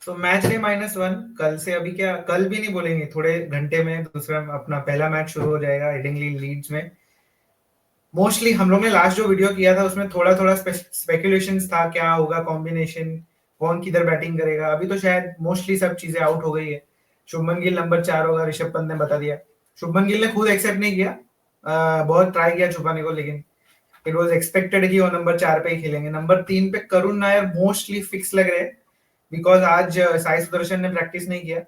तो match day -1 कल से, अभी क्या कल भी नहीं बोलेंगे, थोड़े घंटे में दूसरा अपना पहला मैच शुरू हो जाएगा हेडिंगली लीड्स में। मोस्टली हम लोग ने लास्ट जो वीडियो किया था उसमें थोड़ा थोड़ा स्पेकुलेशंस था, क्या होगा कॉम्बिनेशन, कौन किधर बैटिंग करेगा। अभी तो शायद मोस्टली सब चीजें आउट हो गई है। शुभमन गिल नंबर 4 होगा, ऋषभ पंत ने बता दिया। शुभमन गिल ने खुद एक्सेप्ट नहीं किया, बहुत ट्राई किया छुपाने को, लेकिन इट वाज एक्सपेक्टेड कि वो नंबर 4 पे ही खेलेंगे। नंबर 3 पे करुण नायर मोस्टली फिक्स लग रहे हैं, बिकॉज आज साई सुदर्शन ने प्रैक्टिस नहीं किया।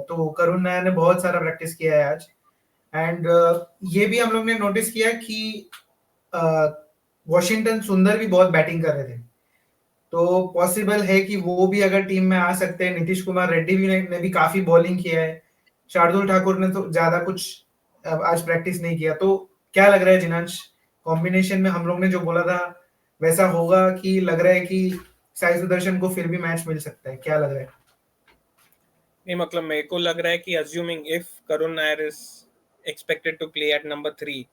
तो करुण नायर ने बहुत सारा प्रैक्टिस किया है आज। एंड ये भी हम लोग ने नोटिस किया कि वॉशिंगटन सुंदर भी बहुत बैटिंग कर रहे थे, तो पॉसिबल है कि वो भी अगर टीम में आ सकते हैं। नीतीश कुमार रेड्डी भी ने भी काफी बॉलिंग किया है। शार्दुल ठाकुर ने तो ज्यादा कुछ आज प्रैक्टिस नहीं किया। तो क्या लग रहा है जिनांश, कॉम्बिनेशन में हम लोग ने जो बोला था वैसा होगा, कि लग रहा है कि साई सुदर्शन को फिर भी मैच मिल सकता है? क्या लग रहा है? नहीं, मतलब मेरे को लग रहा है कि assuming if Karun Nair is expected to play at number 3,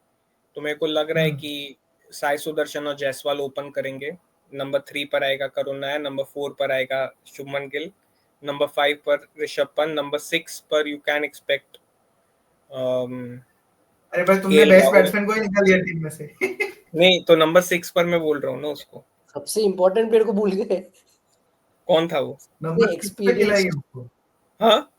तो मेरे को लग रहा है कि साई सुदर्शन और जायसवाल ओपन करेंगे। नंबर 3 पर आएगा करुण नायर, नंबर 4 पर आएगा शुभमन गिल, नंबर 5 पर ऋषभ पंत, नंबर 6 पर यू कैन एक्सपेक्ट अरे भाई, तुमने केएल बेस्ट राहुल। बैट्समैन को ही निकाल दिया टीम में से। नहीं, तो नंबर 6 पर मैं बोल रहा हूँ ना उसको। सबसे इंपॉर्टेंट प्लेयर को भूल गए। कौन था वो? नंबर 6 पे खिलाएंगे एक्सपीरियंस। उसको। हाँ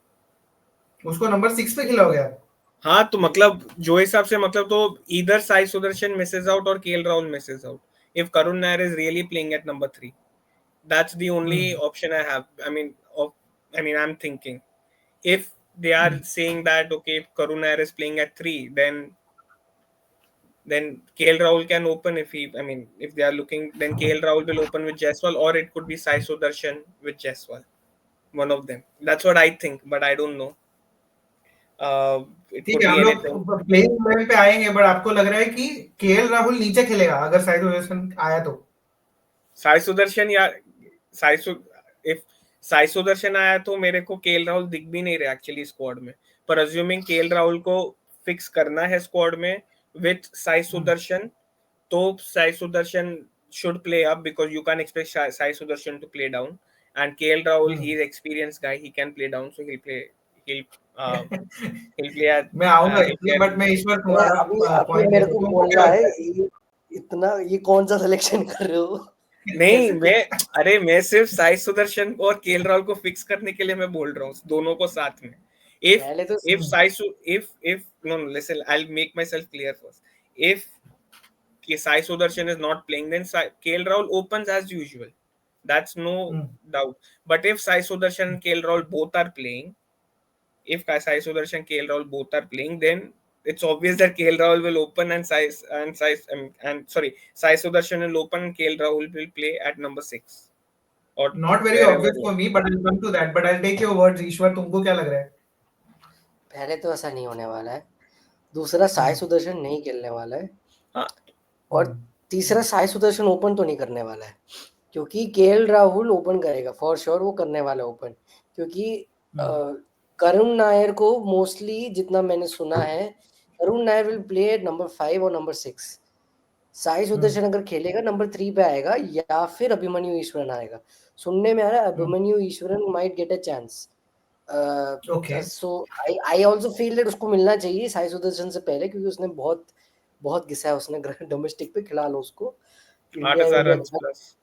उसको नंबर 6 पे खिलाओगे आप? हाँ, तो मतलब जो हिसाब से, मतलब तो इधर साई सुदर्शन मिसेस आउट और KL Rahul Mrs out if Karun Nair is really playing at number 3। That's the only option I have. I'm thinking if they are saying that okay, if Karun Nair is playing at 3, then KL Rahul can open. If they are looking, then KL Rahul will open with Jaiswal, or it could be Sai Sudarshan with Jaiswal, one of them. That's what I think, but I don't know. It ठीक could है, be हम anything. लोग playing 11 पे आएंगे, but आपको लग रहा है कि केएल राहुल नीचे खेलेगा अगर साई सुदर्शन आया तो? साई सुदर्शन या साई सु इफ साई सुदर्शन आया तो मेरे को केएल राहुल दिख भी नहीं रहा एक्चुअली स्क्वाड में। पर अज्यूमिंग केएल राहुल को फिक्स करना है स्क्वाड में विथ साई सुदर्शन, तो Sai Sudarshan should play up because you can't expect Sai Sudarshan to play down, and KL Rahul, he's experienced guy, he can play down, so he'll uh, he'll play at मैं आऊंगा he'll इसलिए, play but मैं ईश्वर मैं तुम्हारा अभी अभी point मेरे देखो, को तुमको क्या बोलना है लगता है? इतना ये कौन सा सिलेक्शन कर रहे हो? नहीं, कैसे मैं सिर्फ साई सुदर्शन को और केएल राहुल को फिक्स करने के लिए मैं बोल रहा हूँ, दोनों को साथ में। इफ पहले तो इफ साई सु if no no listen, I will make myself clear first. If Sai Sudarshan is not playing, then KL Rahul opens as usual. That's no doubt. But if Sai Sudarshan and KL Rahul both are playing, if Sai Sudarshan and KL Rahul both are playing, then it's obvious that KL Rahul will open Sai Sudarshan will open and KL Rahul will play at number 6 or not very wherever. Obvious for me, but I come to that, but I take your words. Ishwar, तुमको क्या लग रहा है? पहले तो ऐसा नहीं होने वाला है। दूसरा, साई सुदर्शन नहीं खेलने वाला है। हाँ, और तीसरा, साई सुदर्शन ओपन तो नहीं करने वाला है, क्योंकि केएल राहुल ओपन करेगा फॉर श्योर, वो करने वाला है ओपन। क्योंकि करुण नायर को मोस्टली जितना मैंने सुना है, Karun Nair will play number 5 और नंबर 6। साई सुदर्शन अगर खेलेगा नंबर 3 पे आएगा, या फिर अभिमन्यु ईश्वरन आएगा। सुनने में आ रहा है Abhimanyu Eswaran might get a chance. Okay. So I also feel that उसको मिलना चाहिए साई सुदर्शन से पहले, क्योंकि उसने बहुत बहुत घिसा है उसने डोमेस्टिक पे। खिला लो उसको। इंडिया ए 8,000 में भी रन अच्छा, प्लस।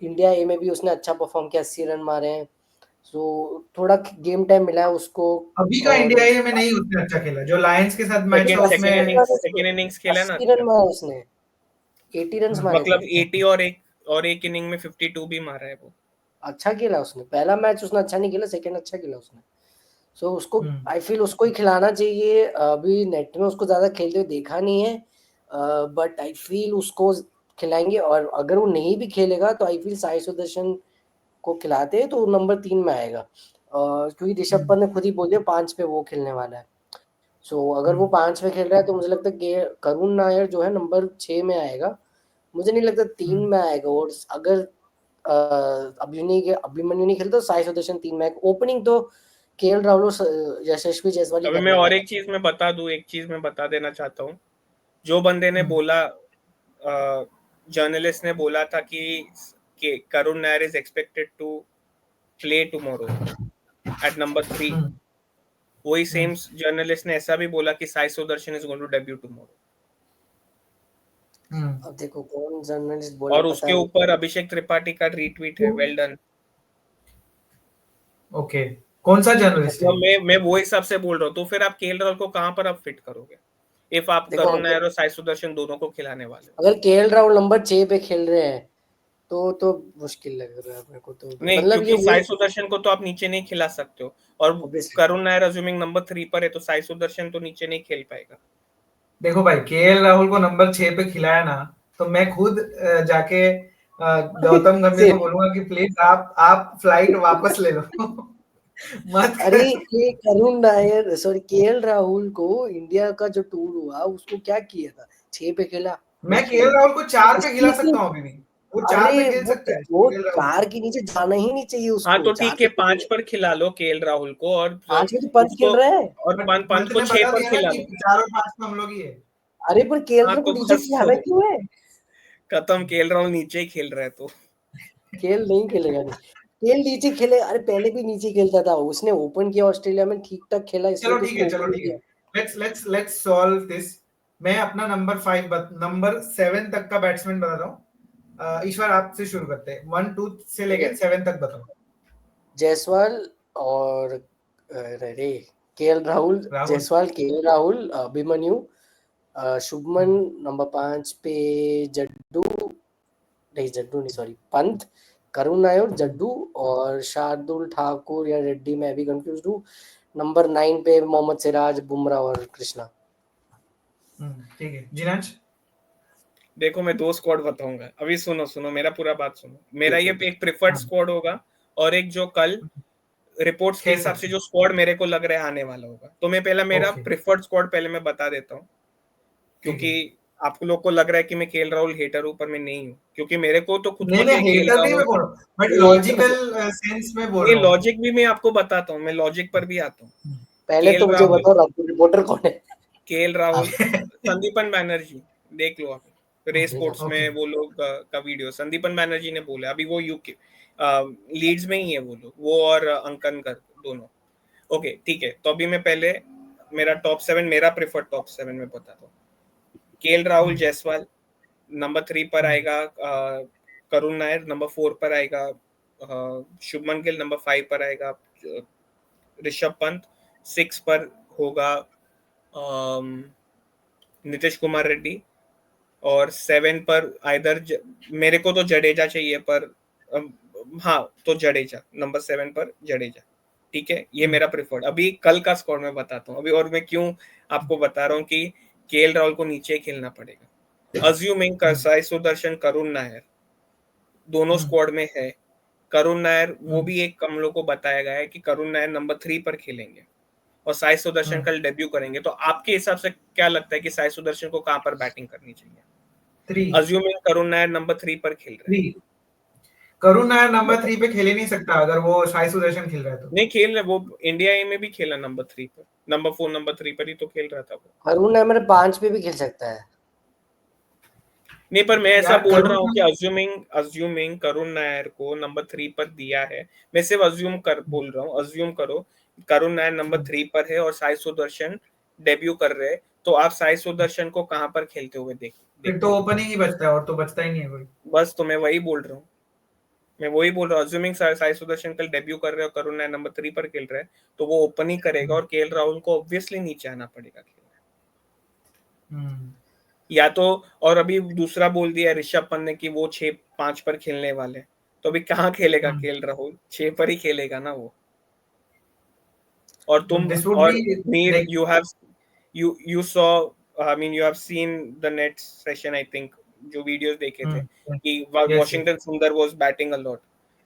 इंडिया ए में भी उसने अच्छा परफॉर्म किया, 80 रन मारे हैं। सो थोड़ा गेम टाइम मिला है उसको। अभी का और इंडिया ए में नहीं उसने अच्छा खेला, जो लायंस के साथ मैच था उसमें। सेकंड इनिंग्स खेला ना 80 अच्छा। रन मारे उसने, 80 रन मारे थे। मतलब 80 और एक इनिंग में 52 भी मारा है वो। अच्छा खेला उसने। पहला मैच उसने अच्छा नहीं खेला, सेकंड अच्छा खेला उसने। सो उसको आई फील उसको ही खिलाना चाहिए। अभी नेट में उसको ज्यादा खेलते हुए देखा नहीं है, बट आई फील उसको खिलाएंगे। और अगर वो नहीं भी खेलेगा तो आई फील साई सुदर्शन को खिलाते हैं तो नंबर 3 में आएगा। क्योंकि ऋषभ पंत ने खुद ही बोल दिया 5 पे वो खेलने वाला है। सो अगर वो 5 पे खेल रहा है तो मुझे लगता है कि करुण नायर जो है नंबर 6 में आएगा। मुझे नहीं लगता 3 में आएगा। और अगर अभिमन्यु नहीं खेलता तो साई सुदर्शन 3 में आएगा। ओपनिंग तो केएल राहुल और यशस्वी जायसवाल ही अभी मैं करने और वाला है। एक चीज मैं बता देना चाहता हूँ। जो बंदे ने बोला, जर्नलिस्ट ने बोला था कि Karun Nair is expected to play tomorrow at number 3. वही सेम जर्नलिस्ट ने ऐसा भी बोला कि Sai Sudarshan is going to debut tomorrow. अब देखो कौन जर्नलिस्ट बोला और पता उसके है. ऊपर अभिषेक त्रिपाठी का रीट्वीट है, वेल डन. ओके, कौन सा जर्नलिस्ट है? मतलब मैं वो हिसाब से बोल रहा हूँ. तो फिर आप केएल राहुल को कहाँ पर आप फिट करोगे इफ आप देखो, करुण नायर और साई सुदर्शन दोनों को खिलाने वाले हो? अगर केएल राहुल नंबर 6 पे खेल रहे हैं तो मुश्किल लग रहा है मेरे को. तो नहीं, मतलब क्योंकि साई सुदर्शन को तो आप नीचे नहीं खिला सकते हो, और Obviously. Karun Nair assuming number 3 पर है, तो साई सुदर्शन तो नीचे नहीं खेल पाएगा. देखो भाई, केएल राहुल को नंबर 6 पे खिलाया ना, तो मैं खुद जाके गौतम गंभीर को बोलूंगा कि प्लीज आप फ्लाइट वापस ले लो. मत अरे ये करुण नायर सॉरी केएल राहुल को इंडिया का जो टूर हुआ उसको क्या किया था, 6 पे खेला. मैं केएल राहुल को 4 पे खिला सकता हूँ अभी भी. वो 4 पे खेल सकता है. वो केएल राहुल 4 के नीचे जाना ही नहीं चाहिए उसको. हाँ तो ठीक है, 5 पे पर खिला लो केएल राहुल को, और 5 में तो पंत खेल रहा है. और पंत को 6 पर खिला लो. 4 और 5 में हम लोग ही है. अरे पर केएल हाँ, राहुल को तो नीचे बस खिलाना तो क्यों है? खत्म, केएल राहुल नीचे ही खेल रहा है. तो केएल नहीं खेलेगा. केएल नीचे खेले. अरे पहले भी नीचे खेलता था, उसने ओपन किया ऑस्ट्रेलिया में, ठीक ठाक खेला. चलो ठीक है. Let's solve this. मैं अपना नंबर 5 नंबर 7 तक का बैट्समैन बताता हूँ. ईश्वर आपसे शुरू करते हैं. 1 2 से लेके 7 तक बताओ. जायसवाल और KL Rahul. Jaiswal, KL Rahul, Abhimanyu, Shubman number 5 पे, जड्डू नहीं सॉरी पंत, करुण नायर, जड्डू और शार्दुल ठाकुर या रेड्डी. मैं भी कंफ्यूज हूँ. नंबर 9 पे मोहम्मद सिराज, बुमराह और कृष्णा. ठीक है. जिनाज, देखो मैं 2 स्क्वाड बताऊंगा अभी. सुनो मेरा पूरा बात सुनो. मेरा ये एक प्रेफर्ड स्क्वाड होगा, और एक जो कल रिपोर्ट्स के हिसाब से जो स्क्वाड मेरे को लग रहा है आने वाला होगा. तो मैं पहला मेरा प्रेफर्ड स्क्वाड पहले मैं बता देता हूँ, क्योंकि आपको लोग को लग रहा है कि मैं केएल राहुल हेटर हूँ, पर मैं नहीं हूँ. क्योंकि मेरे को तो खुद को हेटर नहीं मैं बोल रहा हूँ, बट लॉजिकल सेंस में बोल रहा हूँ. लॉजिक भी मैं आपको बताता हूँ, मैं लॉजिक पर भी आता हूँ. पहले तो मुझे बताओ रिपोर्टर कौन है? केएल राहुल, संदीपन बैनर्जी. देख लो आप रेस स्पोर्ट्स में वो लोग का वीडियो. संदीपन बैनर्जी ने बोला, अभी वो यूके लीड्स में ही है वो लोग, वो और अंकन कर दोनों. ओके ठीक है. तो अभी मैं पहले मेरा टॉप 7, मेरा प्रेफर्ड टॉप 7 में बताता हूँ. केएल राहुल जायसवाल, नंबर 3 पर आएगा करुण नायर, नंबर 4 पर आएगा शुभमन गिल, नंबर 5 पर आएगा ऋषभ पंत, 6 पर होगा नीतीश कुमार रेड्डी, और 7 पर आइदर मेरे को तो जडेजा चाहिए, पर हाँ तो जडेजा नंबर 7 पर जडेजा. ठीक है, ये मेरा प्रेफर्ड. अभी कल का स्कोर मैं बताता हूँ अभी, और मैं क्यों आपको बता रहा हूँ कि केएल राहुल को नीचे खेलना पड़ेगा. अज्यूमिंग साई सुदर्शन, करुण नायर दोनों स्क्वाड में है. करुण नायर वो भी एक हम लोग को बताया गया है कि करुण नायर नंबर 3 पर खेलेंगे, और साई सुदर्शन कल डेब्यू करेंगे. तो आपके हिसाब से क्या लगता है कि साई सुदर्शन को कहां पर बैटिंग करनी चाहिए? 3. अज्यूमिंग करुण नायर नंबर 3 पर खेल रहे हैं. करुण नायर नंबर 3 पे खेल ही नहीं सकता अगर वो साई सुदर्शन खेल रहा है तो. नहीं खेल रहे, वो इंडिया ए में भी खेला नंबर 3 पर, नंबर 4 नंबर 3 पर ही तो खेल रहा था वो. करुण नायर मेरे 5 पे भी खेल सकता है. नहीं, पर मैं ऐसा बोल रहा हूँ कि अज्यूमिंग करुण नायर को नंबर 3 पर दिया है. मैं सिर्फ अज्यूम बोल रहा हूँ. अज्यूम करो करुण नायर नंबर 3 पर है और साई सुदर्शन डेब्यू कर रहे हैं, तो आप साई सुदर्शन को कहां पर खेलते हुए फिर तो ओपनिंग ही बचता है, और तो बचता ही नहीं है कोई. बस तो मैं वही बोल रहा हूँ. अज्यूमिंग साई सुदर्शन कल डेब्यू कर रहे हैं और करुण नायर नंबर 3 पर खेल रहे हैं, तो वो ओपन ही करेगा, और केएल राहुल को ऑब्वियसली नीचे आना पड़ेगा खेलने. या तो और अभी दूसरा बोल दिया ऋषभ पंत ने कि वो 6-5 पर खेलने वाले, तो अभी कहाँ खेलेगा केएल राहुल? 6 पर ही खेलेगा ना वो. और तुम और Mir you saw, I mean you have seen the net session, I think जो वीडियोस देखे थे कि Washington Sundar was batting a lot.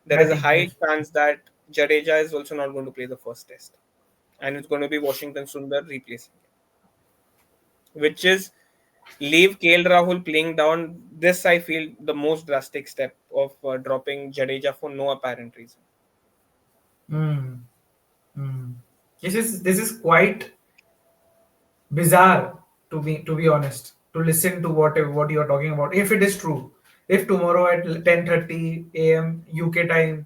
There is a high chance that Jadeja is also not going to play the first test, and it's going to be Washington Sundar replacing him, which is leave KL Rahul playing down. This I feel the most drastic step of dropping Jadeja for no apparent reason. This is quite bizarre to be honest, to listen to what you are talking about. If it is true, if tomorrow at 10:30 a.m. UK time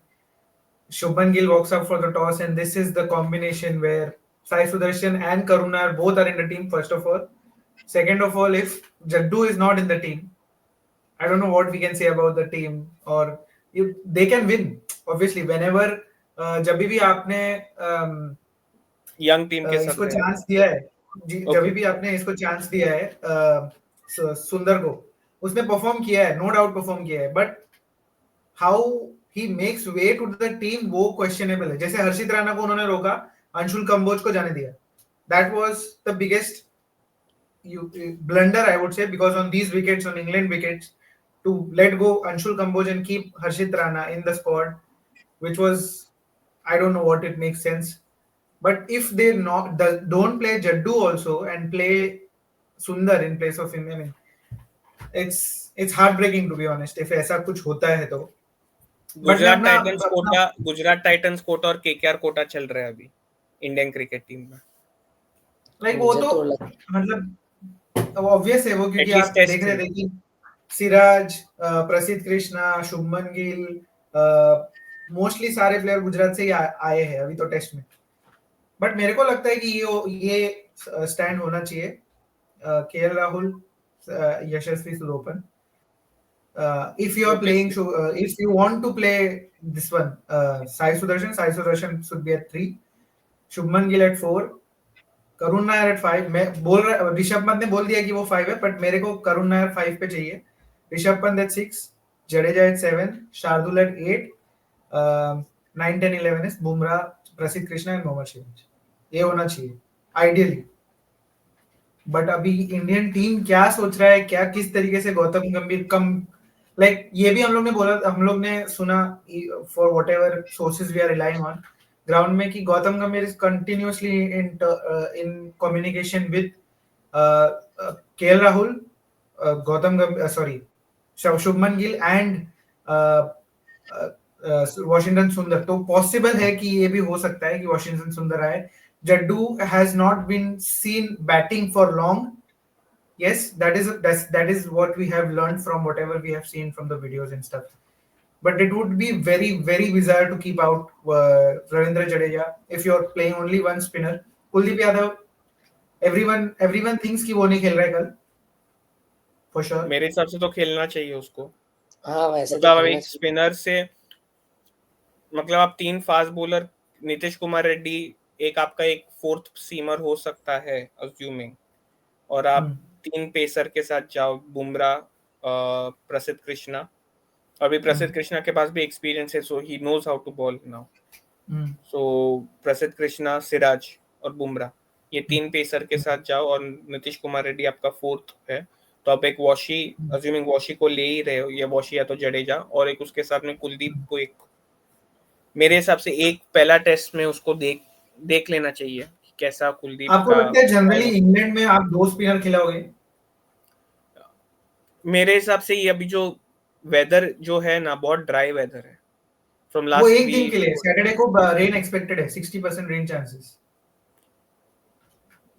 Shubman Gill walks up for the toss, and this is the combination where Sai Sudarshan and Karuna both are in the team. First of all, second of all, if Jaddu is not in the team, I don't know what we can say about the team. Or they can win obviously whenever जब भी आपने young team के साथ इसको chance दिया है, जब Okay. भी आपने इसको चांस दिया है सुंदर को, उसने परफॉर्म किया है, नो डाउट परफॉर्म किया है, but how he makes way to the team वो क्वेश्चनेबल है. जैसे हर्षित राणा को उन्होंने रोका, अंशुल कंबोज को जाने दिया. That was the biggest blunder, I would say, because on these wickets, on England wickets, to let go Anshul Kamboj and keep Harshit Rana in the squad, which was, I don't know what it makes sense. But if they don't play Jaddu also and play Sundar in place of him, I mean, it's heartbreaking to be honest. If ऐसा कुछ होता है तो. Gujarat Titans Kota और KKR Kota चल रहा है अभी इंडियन क्रिकेट टीम में. लाइक वो तो मतलब ऑब्वियस है वो, क्योंकि आप देख रहे थे कि सिराज, प्रसिद्ध कृष्णा, शुभमन गिल, मोस्टली सारे प्लेयर गुजरात से ही आए हैं अभी तो टेस्ट में. बट मेरे को लगता है कि ये स्टैंड होना चाहिए. केएल राहुल, यशस्वी सुदोपन. If you are playing, if you want to play this one, Sai Sudarshan should be at 3, Shubman Gill at 4, Karun Nair at 5. मैं बोल रहा, ऋषभ पंत ने बोल दिया कि वो 5 है, बट मेरे को करुण नायर 5 पे चाहिए. Rishabh Pant at 6, Jadeja at 7, Shardul at 8, 9, 10, 11 is Bumrah, प्रसिद्ध कृष्णा एंड मोहम्मद सिराज. ये होना चाहिए आइडियली. बट अभी इंडियन टीम क्या सोच रहा है, क्या किस तरीके से गौतम गंभीर कम, लाइक ये भी हम लोग ने सुना for whatever sources we are relying on ground में, कि Gautam Gambhir is continuously in communication with KL Rahul, Gautam Gambhir, sorry, Shubman Gill and Washington Sundar. तो पॉसिबल है कि ये भी हो सकता है कि वॉशिंगटन सुंदर आए. Jaddu has not been seen batting for long. Yes, that is what we have learned from whatever we have seen from the videos and stuff. But it would be very, very bizarre to keep out Ravindra Jadeja if you're playing only one spinner. Kuldeep Yadav, everyone thinks कि वो नहीं खेल रहा है कल. For sure. मेरे हिसाब से तो खेलना चाहिए उसको. हाँ वैसे मतलब अब एक स्पिनर से, मतलब आप 3 फास्ट बॉलर, नीतीश कुमार रेड्डी, एक आपका एक 4th सीमर हो सकता है अज्यूमिंग, और आप 3 पेसर के साथ जाओ, बुमराह, प्रसिद्ध कृष्णा. अभी प्रसिद्ध कृष्णा के पास भी एक्सपीरियंस है, so he knows how to bowl now. So Prasidh Krishna, Siraj और बुमराह, ये 3 पेसर के साथ जाओ, और नीतीश कुमार रेड्डी आपका 4th है. तो आप एक वॉशी, अज्यूमिंग वॉशी को ले ही रहे हो, ये वॉशी या तो जडेजा, और एक उसके साथ में कुलदीप को, एक मेरे हिसाब से एक पहला टेस्ट में उसको देख लेना चाहिए कैसा कुलदीप. आपको लगता है जनरली इंग्लैंड में आप 2 स्पिनर खिलाओगे? मेरे हिसाब से ये अभी जो वेदर जो है ना, बहुत ड्राई वेदर है फ्रॉम लास्ट. वो एक दिन के लिए, सैटरडे को रेन एक्सपेक्टेड है, 60% रेन चांसेस.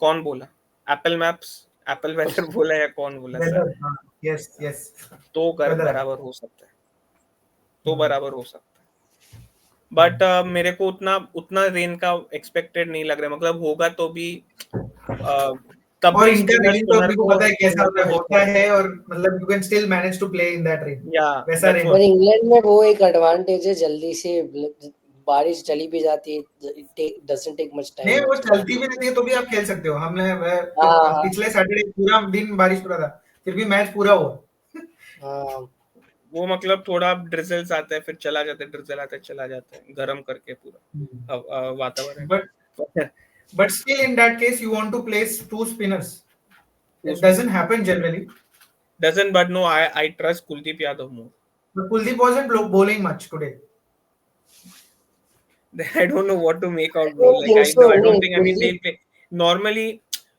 कौन बोला? एप्पल मैप्स, एप्पल वेदर बोला या कौन बोला? Sir yes. तो बराबर हो सकता है, तो बराबर हो सकता है. बट मेरे को उतना रेन का एक्सपेक्टेड नहीं लग रहा है. मतलब होगा तो भी तब और इनका रेन तो आपको पता है कैसा होता है, और मतलब you can still manage to play in that rain. वैसा रेन. पर इंग्लैंड में वो एक एडवांटेज है, जल्दी से बारिश चली भी जाती है, it doesn't take much time. नहीं, वो चलती भी नहीं है तो भी आप खेल सकते हो. हमने पिछले सैटरडे पूरा दिन बारिश हो रहा था, फिर भी मैच पूरा हुआ. वो मतलब थोड़ा ड्रिजल्स आता है, फिर चला जाता है, ड्रिजल आता है, चला जाता है, गरम करके पूरा वातावरण. But still in that case you want to place 2 spinners. It doesn't happen generally. Doesn't, but no, I trust Kuldeep Yadav more. But Kuldeep wasn't bowling much today. I don't know what to make out. Like I don't think. I mean, they'll play normally.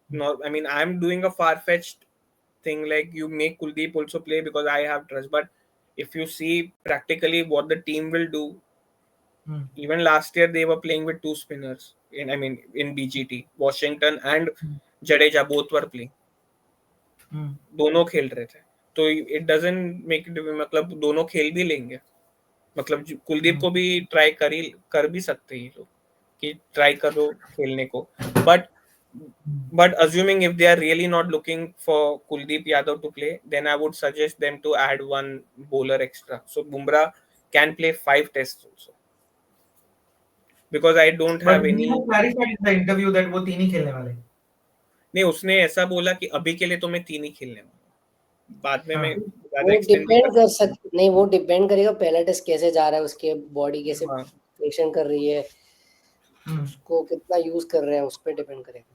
No, I mean, I'm doing a far-fetched thing. Like you make Kuldeep also play because I have trust. But if you see practically what the team will do, even last year they were playing with 2 spinners. In BGT, Washington and Jadeja both were playing. दोनों खेल रहे थे, तो it doesn't make it, मतलब दोनों खेल भी लेंगे. मतलब कुलदीप को भी ट्राई कर भी सकते हैं लोग कि ट्राई करो खेलने को, but assuming if they are really not looking for Kuldeep Yadav to play, then I would suggest them to add one bowler extra, so Bumrah can play 5 tests also, because I don't But have he any. has clarified in the interview that वो 3 ही खेलने वाले हैं। नहीं, उसने ऐसा बोला कि अभी के लिए तो मैं 3 ही खेलने वाला हूं, बाद में मैं ज्यादा वो एक्सटेंड भी डिपेंड कर कर सकते नहीं, वो डिपेंड करेगा पहला टेस्ट कैसे जा रहा है, उसके बॉडी कैसे हाँ। प्रिपरेशन कर रही है, हम्म। उसको कितना यूज कर रहे हैं उस पर डिपेंड करेगा।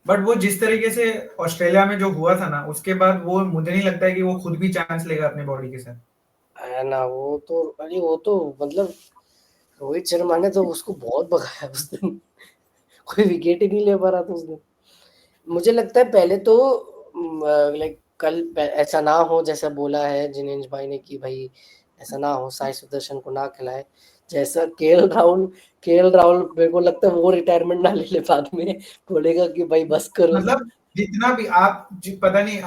बट वो जिस तरीके से ऑस्ट्रेलिया में जो हुआ था ना, उसके बाद वो मुझे नहीं लगता है कि वो खुद भी चांस लेगा अपने बॉडी के साथ। है ना, वो तो अरे वो तो मतलब रोहित शर्मा ने तो उसको बहुत भगाया उस दिन कोई विकेट ही नहीं ले पा रहा था उस दिन। मुझे लगता है पहले तो लाइक कल ऐसा ना हो जैसा बोला है जिनेश भाई ने कि भाई ऐसा ना हो साई सुदर्शन को ना खिलाए, जैसा केएल राहुल मेरे को लगता है वो रिटायरमेंट ना ले ले बाद में, बोलेगा कि भाई बस करो। मतलब जितना भी आप पता नहीं,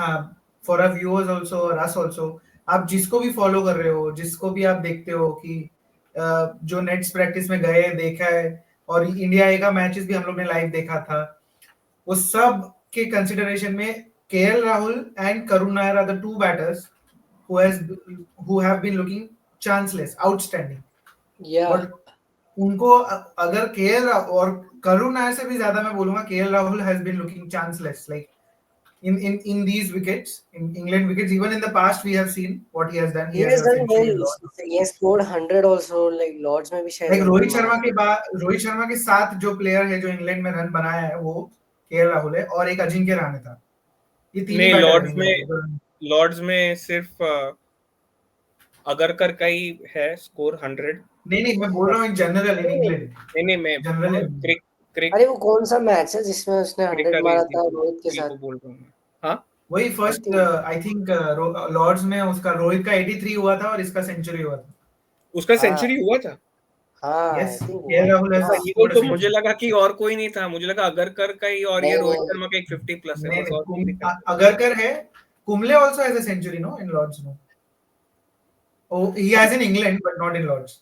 फॉर अ व्यूअर्स आल्सो और अस आल्सो, आप जिसको भी फॉलो कर रहे हो, जिसको भी आप देखते हो कि जो नेट्स प्रैक्टिस में गए देखा है, और इंडिया ए का मैचेस भी हम लोग ने लाइव देखा था, वो सब के कंसिडरेशन में KL Rahul and Karun Nair are the two batters who have been looking chanceless, outstanding. या बट उनको अगर केएल और करुण नायर से भी ज्यादा मैं बोलूंगा KL Rahul has been looking chanceless, like in these wickets, in England wickets. Even in the past we have seen what he has done. He he has has a done century well, in Lords. he has scored 100 also, like Lords में भी शायद Like 100 मारा। रोहित शर्मा के साथ जो player है जो England में रन बनाया है वो केएल राहुल है, और एक अजिंक्य रहाणे था। ये तीन ही नहीं, बैटर है इंडिया के। लॉर्ड्स में सिर्फ अगरकर का ही है स्कोर 100। नहीं, मैं बोल रहा हूँ इन जनरल इन इंग्लैंड। नहीं, मैं जनरल अरे वो कौन सा मैच है जिसमें उसने 100 मारा था रोहित के साथ? को बोल रहा हूँ। हाँ, वही फर्स्ट आई थिंक लॉर्ड्स में उसका रोहित का 83 हुआ था और इसका सेंचुरी हुआ था। उसका सेंचुरी हुआ था। हाँ yes, I think KL Rahul ये has तो मुझे लगा कि और कोई नहीं था, मुझे लगा अगरकर का ही, और ये रोहित नहीं शर्मा का एक 50 प्लस है, नहीं बस और कोई दिक्कत नहीं। अगरकर है। Kumble also has a century, no, in Lords, no. Oh, he has in England but not in Lords.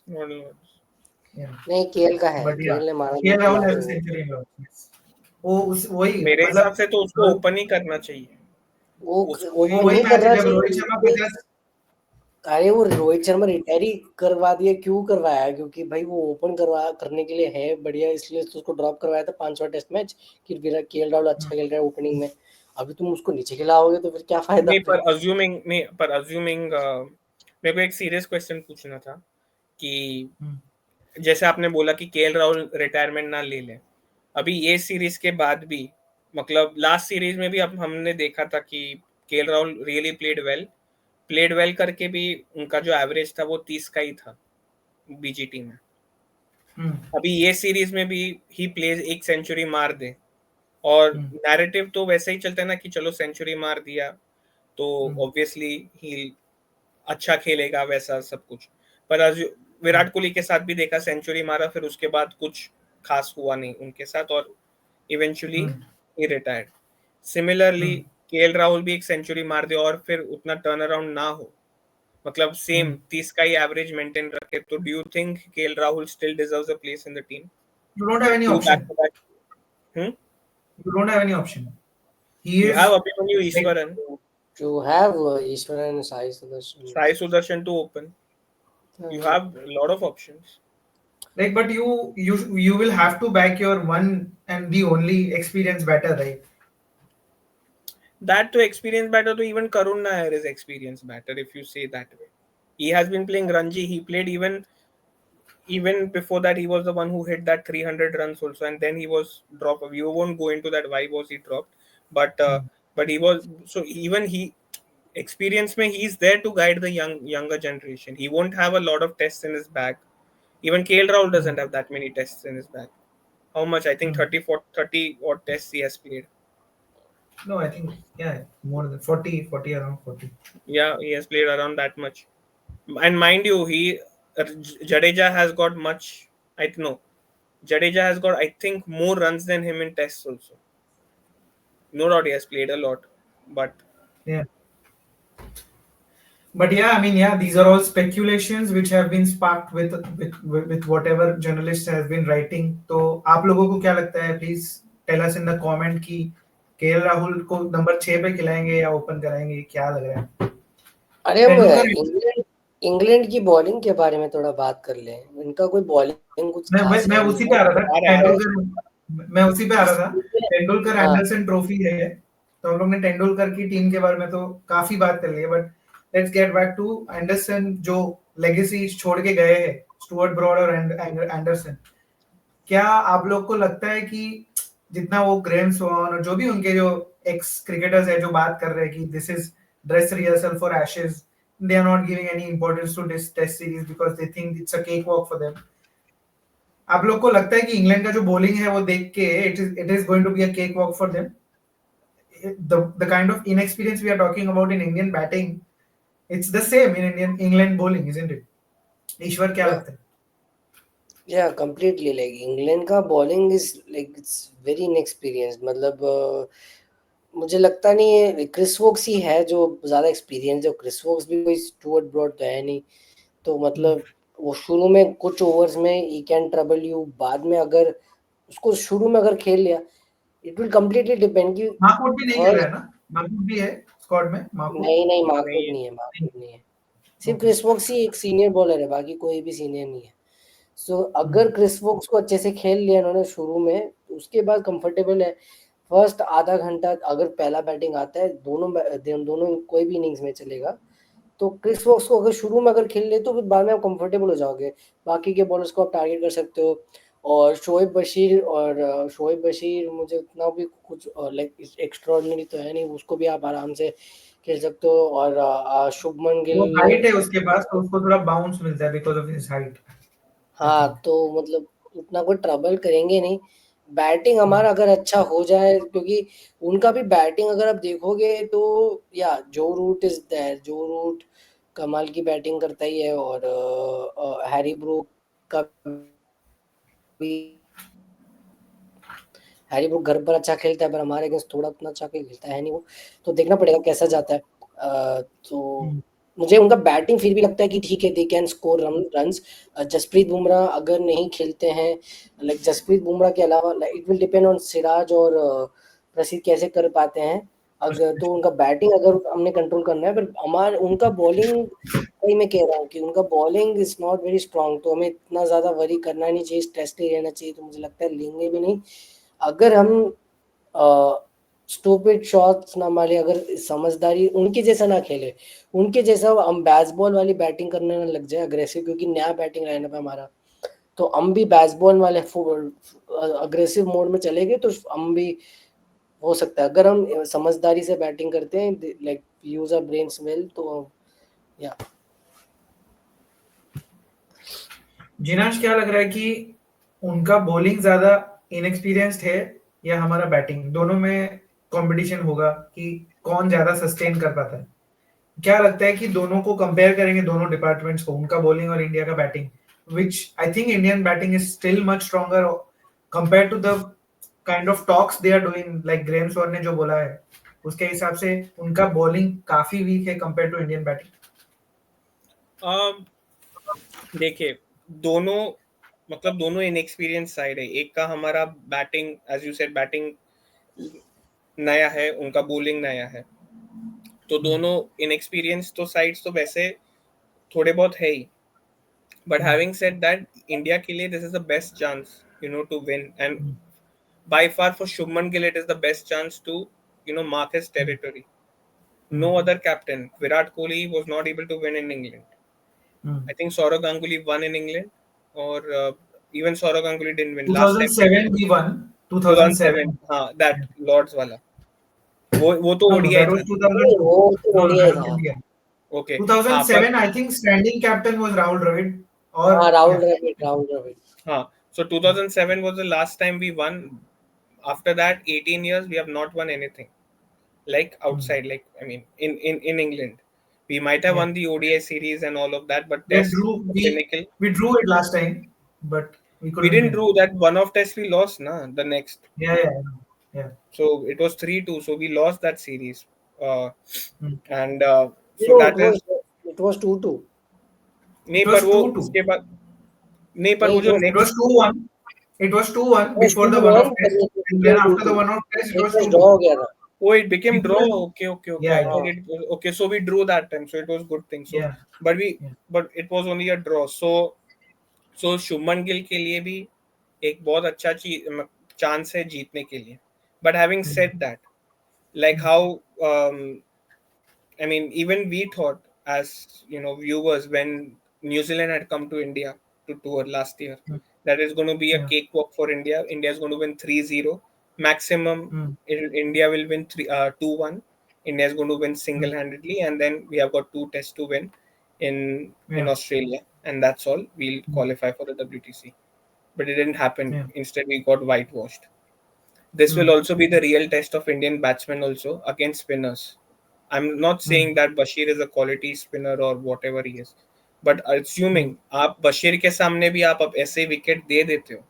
Yeah. नहीं केएल का है, But yeah, केएल ने मारा KL था Rahul has a वो। century in Lords. Yes. वो वही मेरे हिसाब मतलब से तो उसको ओपन ही करना चाहिए। वो वही नहीं मैच करना है जब रोहित शर्मा चाहिए। 50। अरे वो रोहित शर्मा रिटायर ही करवा दिया, क्यों करवाया? क्योंकि भाई वो ओपन करने के लिए है बढ़िया, इसलिए तो उसको ड्रॉप करवाया था 500 टेस्ट मैच कि मेरा केएल राहुल अच्छा खेल रहा है ओपनिंग में। अभी तुम उसको नीचे खिलाओगे तो फिर क्या फायदा? नहीं, पर अज्यूमिंग मेरे को एक सीरियस क्वेश्चन पूछना था कि जैसे आपने बोला कि केएल राहुल रिटायरमेंट ना ले ले, अभी ये सीरीज के बाद भी, मतलब लास्ट सीरीज में भी अब हमने देखा था कि KL Rahul really played well करके भी उनका जो एवरेज था वो 30 का ही था बीजीटी में। अभी ये सीरीज में भी ही प्लेज एक सेंचुरी मार दे, और नैरेटिव तो वैसे ही चलता है ना कि चलो सेंचुरी मार दिया तो ऑब्वियसली ही अच्छा खेलेगा, वैसा सब कुछ। पर आज विराट कोहली के साथ भी देखा, सेंचुरी मारा फिर उसके बाद कुछ खास हुआ नहीं उनके साथ, और इवेंचुअली ही रिटायर्ड। सिमिलरली केएल राहुल भी एक सेंचुरी मार दे और फिर उतना टर्न अराउंड ना हो, मतलब सेम 30 का ही एवरेज मेंटेन रखे, तो do you think KL Rahul still deserves a place in the team? You don't have any option. You don't have any option. You have Abhimanyu Easwaran. You have Easwaran and Sai Sudarshan to open. You have a lot of options. Like, but you will have to back your one and the only experienced batter, right? That to experience batter, to even Karun Nair is experienced batter if you say that way. He has been playing Ranji. He played even before that. He was the one who hit that 300 runs also, and then he was dropped. We won't go into that why was he dropped, but he was, so even he experience mein he is there to guide the younger generation. He won't have a lot of tests in his bag. Even KL Rahul doesn't have that many tests in his bag. How much? I think 30 odd tests he has played. No, I think more than 40 around 40. Yeah, he has played around that much. And mind you, Jadeja has got much. Jadeja has got, I think, more runs than him in tests also. No doubt he has played a lot, but yeah. But yeah, I mean, yeah, these are all speculations which have been sparked with whatever journalist has been writing. तो आप लोगों को क्या लगता है? Please tell us in the comment कि KL Rahul को number 6 पे खिलाएंगे या ओपन कराएंगे, क्या लग रहा है? अरे हम तेंदुलकर इंग्लैंड की बॉलिंग के बारे में थोड़ा बात कर लें। इनका कोई बॉलिंग कुछ खास मैं है उसी नहीं। पे आ रहा था। मैं उसी पे आ रहा था। तेंदुलकर हाँ, एंडरसन ट्रॉफी है, तो हम लोग ने तेंदुलकर की टीम के बारे में तो काफी बात कर ली है, but let's get back to Anderson जो लेगेसी छोड़ के गए हैं, स्टुअर्ट ब्रॉड और एंडरसन। क्या आप लोग को लगता है कि जितना वो ग्रेम स्वॉन और जो भी उनके जो एक्स क्रिकेटर्स है जो बात कर रहे हैं कि this is dress rehearsal for Ashes, they are not giving any importance to this test series because they think it's a cakewalk for them, आप लोग को लगता है कि इंग्लैंड का जो बॉलिंग है वो देख के it is going to be a cakewalk for them? The kind of inexperience we are talking about in Indian batting, it's the same in Indian England bowling, isn't it? ईश्वर क्या लगता है? या completely like England का bowling is like it's very inexperienced. मतलब मुझे लगता नहीं है क्रिस वोक्स ही है जो ज़्यादा एक्सपीरियंस है। क्रिस वोक्स भी कोई स्टुअर्ट ब्रॉड तो है नहीं। तो मतलब वो शुरू में कुछ ओवर्स में ही कैन ट्रबल यू, बाद में अगर उसको शुरू में अगर खेल लिया, इट विल कंप्लीटली डिपेंड कि मार्कवुड भी नहीं खेल रहा फर्स्ट। है ना? मार्कवुड भी है स्क्वाड में, मार्कवुड नहीं नहीं मार्कवुड है। नहीं है, मार्कवुड नहीं है। सिर्फ ओके। क्रिस वोक्स ही एक सीनियर बॉलर है, बाकी कोई भी सीनियर नहीं है। सो अगर क्रिस वोक्स को अच्छे से खेल लिया इन्होंने शुरू में, तो उसके बाद कंफर्टेबल है। फर्स्ट आधा घंटा अगर पहला बैटिंग आता है, दोनों कोई भी इनिंग्स में चलेगा, तो क्रिस वोक्स को अगर शुरू में अगर खेल ले तो फिर बाद में आप कंफर्टेबल हो जाओगे। बाकी के बॉलर्स को आप टारगेट कर सकते हो। और शोएब बशीर मुझे उतना भी कुछ लाइक एक्स्ट्राऑर्डिनरी तो है नहीं, उसको भी आप आराम से खेल सकते हो। और शुभमन वो गिल, हाइट है उसके पास, तो उसको थोड़ा बाउंस मिलता है बिकॉज ऑफ हिज हाइट, आई हाँ, थिंक। तो मतलब उतना कोई ट्रबल करेंगे नहीं। बैटिंग हमारा अगर अच्छा हो जाए, क्योंकि उनका भी बैटिंग अगर आप देखोगे तो या जो रूट इज देयर, जो रूट कमाल की बैटिंग करता ही है। और हैरी ब्रूक का भी, हैरी ब्रूक घर पर अच्छा खेलता है पर हमारे अगेंस्ट थोड़ा उतना अच्छा खेलता है नहीं वो। तो देखना पड़ेगा कैसा जाता है। तो मुझे उनका बैटिंग फिर भी लगता है कि ठीक है, they can score runs. Jasprit Bumrah अगर नहीं खेलते हैं, लाइक जसप्रीत बुमराह के अलावा it will depend on Siraj और प्रसिद्ध कैसे कर पाते हैं। अगर तो उनका बैटिंग अगर हमने कंट्रोल करना है, पर हमारे उनका बॉलिंग, वही मैं कह रहा हूँ कि उनका bowling is not very strong, तो हमें इतना ज़्यादा वरी करना नहीं चाहिए, स्ट्रेस नहीं रहना चाहिए। तो मुझे लगता है लेंगे भी नहीं। अगर हम स्टूपिड शॉट्स ना मारे, अगर समझदारी उनके जैसा ना खेले, उनके जैसा हम बैसबॉल वाली बैटिंग करने ना लग जाए अग्रेसिव, क्योंकि नया बैटिंग लाइनअप है हमारा, तो हम भी बैसबॉल वाले अग्रेसिव मोड में चले गए तो हम भी हो सकता है। अगर हम समझदारी से बैटिंग करते हैं, like use our brains well, तो या जिनाश क्या लग रहा है कि उनका बॉलिंग ज्यादा इनएक्सपीरियंस्ड है या हमारा बैटिंग, दोनों में कंपटीशन होगा कि कौन ज्यादा सस्टेन कर पाता है? क्या लगता है कि दोनों को कंपेयर करेंगे, दोनों डिपार्टमेंट्स को, उनका बॉलिंग और इंडिया का batting, which I think Indian batting is still much stronger compared to the kind of talks they are doing, like Graeme sworn ने जो बोला है उसके हिसाब से उनका बॉलिंग काफी वीक है कंपेयर टू इंडियन बैटिंग। देखिए, दोनों मतलब दोनों इनएक्सपीरियंस साइड है। एक का हमारा batting, as you said, batting नया है, उनका बॉलिंग नया है, तो दोनों इनएक्सपीरियंस तो साइड्स तो वैसे थोड़े बहुत है ही। But having said that, India के लिए this is the best chance to win, and by far for Shubman Gill it is the best chance to mark his territory. No other captain, Virat Kohli, was not able to win in England. I think Saurav Ganguly won in England, or even Saurav Ganguly didn't win last time. 2007 we won, 2007, 2007। हाँ, that Lords वाला, वो तो No, no, ODI that was था। 2002। वो तो No, no, ODI that was था। India। Okay, हाँ, पर 2007 I think standing captain was Rahul Dravid और हाँ, राहुल yeah। द्रविड़, राहुल द्रविड़। हाँ, so 2007 was the last time we won. After that 18 years we have not won anything, like outside, like I mean in England. We might have Yeah, won the ODI series and all of that, but we test, drew the we pinnacle, we drew it last time, but we we couldn't didn't win। drew that one off test, we lost the next. Yeah, yeah, yeah। So it was 3-2, so we lost that series. uh, Hmm. and You so know, that is was 2-2. नहीं It was पर वो 2-2. उसके बाद नहीं पर नहीं, वो जो It was next 2-1. It was 2-1 it was before the 2-1, one-off but test, it and then became after the 2-2. one-off test, it was It was draw 2-2. हो गया था. Oh, it became draw. Because Okay. yeah, I thought it was okay. So we drew that time, so it was good thing. So yeah, but it was only a draw. So Shubman Gill के लिए भी एक बहुत अच्छा chance है जीतने के लिए. But having said that, like how I mean, even we thought as viewers when New Zealand had come to India to tour last year that is going to be a cakewalk for India. India is going to win 3-0 maximum. India will win 2-1. India is going to win single-handedly, and then we have got 2 tests to win in Australia, and that's all. We'll qualify for the WTC, but it didn't happen. Instead, we got whitewashed. This will also be the real test of Indian batsmen also against spinners. I'm not saying that Bashir is a quality spinner or whatever he is, but assuming आप बशीर के सामने भी आप अब ऐसे wicket दे देते हो,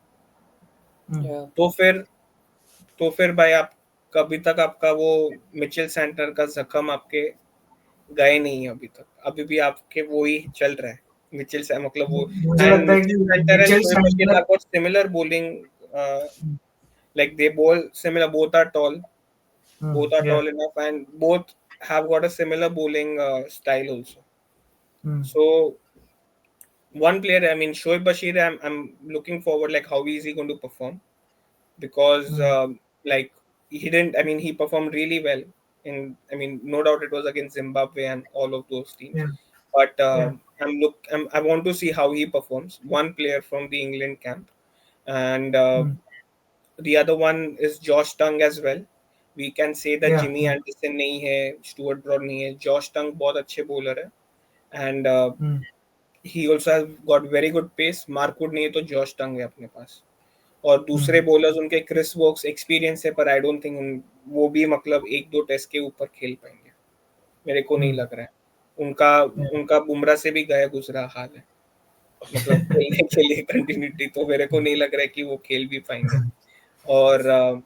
Yeah. तो फिर भाई आप कभी तक आपका वो मिचेल सेंटर का जख्म आपके गए नहीं है अभी भी आपके वो ही चल रहा है मिचेल से मतलब वो मुझे लगता है कि centre and Mitchell Shoaib Bashir centre have got similar bowling like they bowl similar, both are tall enough and both have got a similar bowling style also. So one player, I mean Shoaib Bashir, I'm looking forward like how is he going to perform, because like he didn't, I mean he performed really well in, I mean no doubt it was against Zimbabwe and all of those teams, but I want to see how he performs. One player from the England camp, and the other one is Josh Tongue as well. We can say that Jimmy Anderson नहीं है, Stuart Broad नहीं है, Josh Tongue बहुत अच्छे bowler है, and he also has got very good pace. Mark Wood नहीं है तो Josh Tongue है अपने पास, और दूसरे bowlers उनके Chris Woakes experience है, पर I don't think वो भी मतलब 1-2 टेस्ट के ऊपर खेल पाएंगे, मेरे को नहीं लग रहा है. उनका बुमराह से भी गया गुजरा हाल है, मतलब खेलने के लिए कंटिन्यूटी, तो मेरे को नहीं लग रहा है कि वो खेल भी पाएंगे. और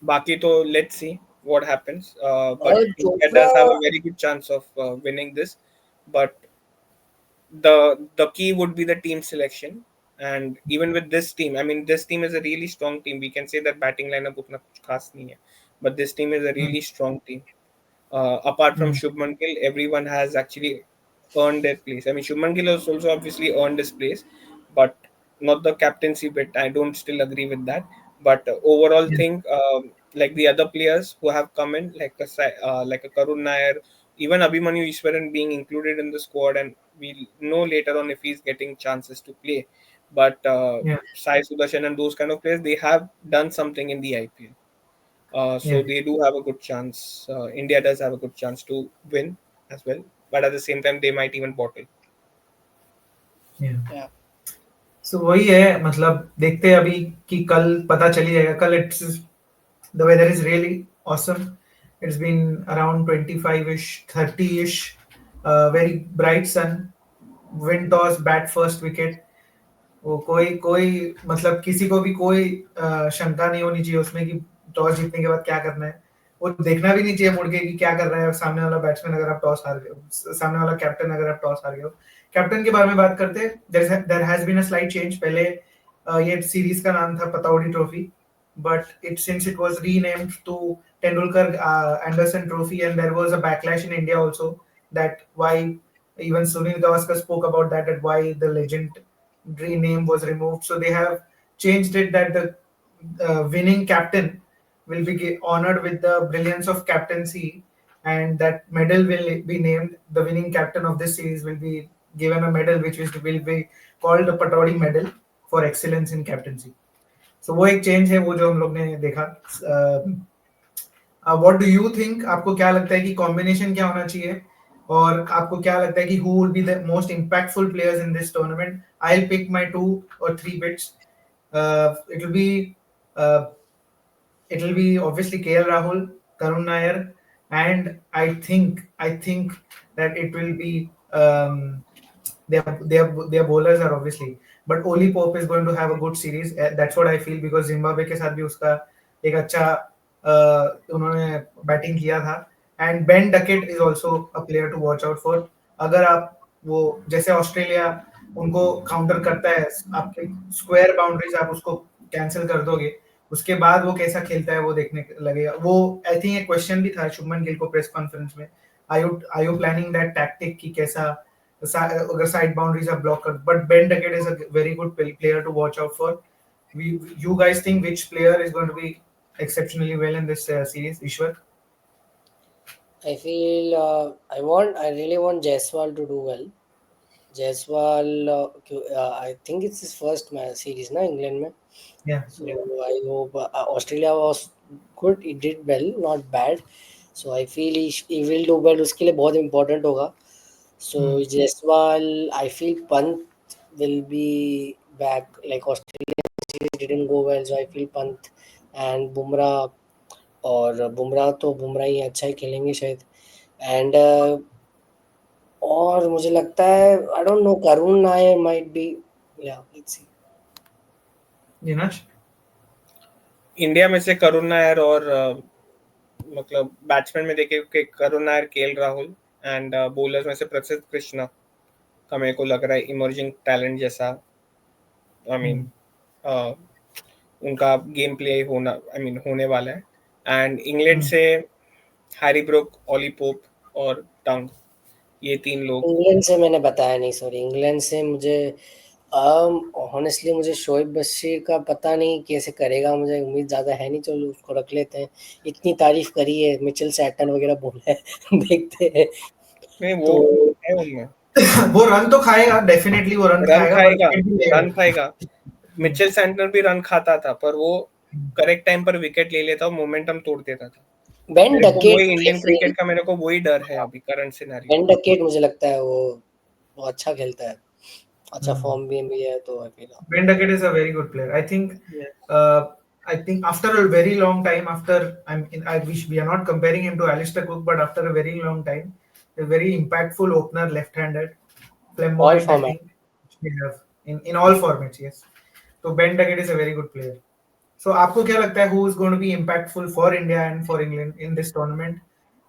बाकी तो let's see what happens, but India does have a very good chance of winning this, but the key would be the team selection. And even with this team, I mean this team is a really strong team. We can say that batting lineup utna kuch khas nahi hai, but this team is a really strong team. Apart from Shubman Gill, everyone has actually earned their place. I mean Shubman Gill has also obviously earned his place, but not the captaincy bit. I don't still agree with that, but overall think like the other players who have come in, like a Karun Nair, even Abhimanyu Ishwaran being included in the squad, and we'll know later on if he's getting chances to play. But Sai Sudarshan and those kind of players, they have done something in the IPL. So they do have a good chance. India does have a good chance to win as well, but at the same time, they might even bottle. Yeah. So वही है, मतलब देखते हैं अभी कि कल पता चली जाएगा. कल it's the weather is really awesome. It's been around 25ish, 30ish, very bright sun, wind toss, bat first wicket. वो कोई मतलब किसी को भी कोई शंका नहीं होनी चाहिए उसमें कि टॉस जीतने के बाद क्या करना है. वो देखना भी नहीं चाहिए मुड़ के कि क्या कर रहा है सामने वाला बैट्समैन अगर आप टॉस हार गए हो, सामने वाला कैप्टन अगर आप टॉस हार गए हो. कैप्टन के बारे में बात करते हैं. There has been a slight change. पहले ये सीरीज का नाम था Pataudi Trophy, but since it was renamed to Tendulkar Anderson Trophy, and there was a backlash in India also that why even Sunil Gavaskar spoke about that why the legendary name was removed. So they have changed it that the winning captain will be honored with the brilliance of captaincy, and that medal will be named. The winning captain of this series will be given a medal which will be called the Pataudi Medal for excellence in captaincy. So वो एक change है वो जो हम लोग ने देखा. What do you think? आपको क्या लगता है कि कॉम्बिनेशन क्या होना चाहिए, और आपको क्या लगता है कि who will be the most impactful players in this tournament? I'll pick my 2 or 3 bits. It will be obviously KL Rahul, Karun Nair, and I think that it will be their bowlers are obviously, but Oli Pope is going to have a good series. That's what I feel, because Zimbabwe के साथ भी उसका एक अच्छा उन्होंने batting किया था. And Ben Duckett is also a player to watch out for. अगर आप वो जैसे ऑस्ट्रेलिया उनको काउंटर करता है, आपके स्क्वायर बाउंड्रीज आप उसको कैंसिल कर दोगे, उसके बाद वो कैसा खेलता है वो देखने लगेगा। वो आई थिंक एक क्वेश्चन भी था शुभमन गिल को प्रेस कॉन्फ्रेंस में, are you planning that tactic कि कैसा अगर साइड बाउंड्रीज आप ब्लॉक कर, but Ben Duckett is a very good player to watch out for. You guys think which player is going to be exceptionally well in this series, Ishwar? I feel I really want Jaiswal to do well. Jaiswal, I think it's his first series na England में. Yeah. So I hope Australia was good. He did well, not bad. So I feel he will do well. उसके लिए बहुत important होगा. So Jaiswal, I feel Pant will be back. Like Australia series didn't go well, so I feel Pant and Bumrah, और बुमराह ही अच्छा ही खेलेंगे शायद. And और मुझे लगता है I don't know, Karun Nair might be, या लेट्स सी. Dinesh? इंडिया में से करुण नायर और मतलब बैट्समैन में देखे कि Karun Nair, KL Rahul, and bowlers में से प्रसिद्ध कृष्णा का मेरे को लग रहा है इमर्जिंग टैलेंट जैसा. आई मीन उनका गेम प्ले होने वाला है. एंड इंग्लैंड से हैरी ब्रूक, ऑली पोप और टंग, ये 3 लोग. इंग्लैंड से मैंने बताया नहीं, सॉरी. इंग्लैंड से मुझे ऑनेस्टली मुझे शोएब बशीर का पता नहीं कैसे करेगा, मुझे उम्मीद ज़्यादा है नहीं. चलो उसको रख लेते हैं, इतनी तारीफ करी है, मिचेल सैटन वगैरह बोला है. देखते हैं. नहीं वो है उनमें. वो रन तो खाएगा डेफिनेटली, वो रन खाएगा. मिचेल सैंटनर भी रन खाता था, पर वो करेक्ट टाइम पर विकेट ले लेता और मोमेंटम तोड़ देता था. बेन डकेट, वही इंडियन क्रिकेट का मेरे को वही डर है अभी करंट सिनेरियो. बेन डकेट मुझे लगता है वो अच्छा खेलता है, अच्छा फॉर्म भी है. तो I feel Ben Duckett is a very good player. I think after a very long time, I wish we are not comparing him to Alistair Cook, but after a very long time, a very impactful opener, left-handed, flamboyant, I think we have in all formats. Yes, so Ben Duckett is a very good player. So, आपको क्या लगता है who is going to be impactful for India and for England in this tournament?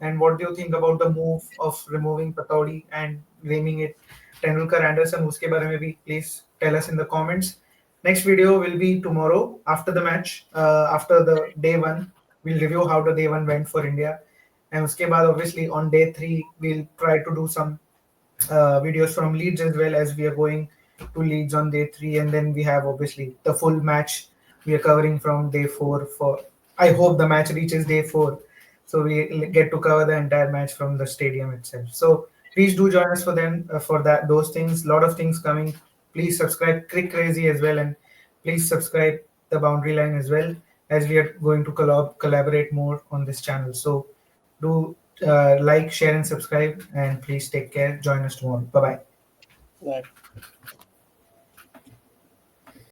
And what do you think about the move of removing Pataudi and naming it Tendulkar Anderson? उसके बारे में भी please tell us in the comments. Next video will be tomorrow after the match, after the day 1. We'll review how the day 1 went for India, and uske baad obviously on day 3 we'll try to do some videos from Leeds as well, as we are going to Leeds on day 3, and then we have obviously the full match we are covering from day 4. For I hope the match reaches day 4, so we get to cover the entire match from the stadium itself. So please do join us for those things. Lot of things coming. Please subscribe Crick Crazy as well, and please subscribe the Boundary Line as well, as we are going to collaborate more on this channel. So do like, share and subscribe, and please take care. Join us tomorrow. Bye-bye. Bye.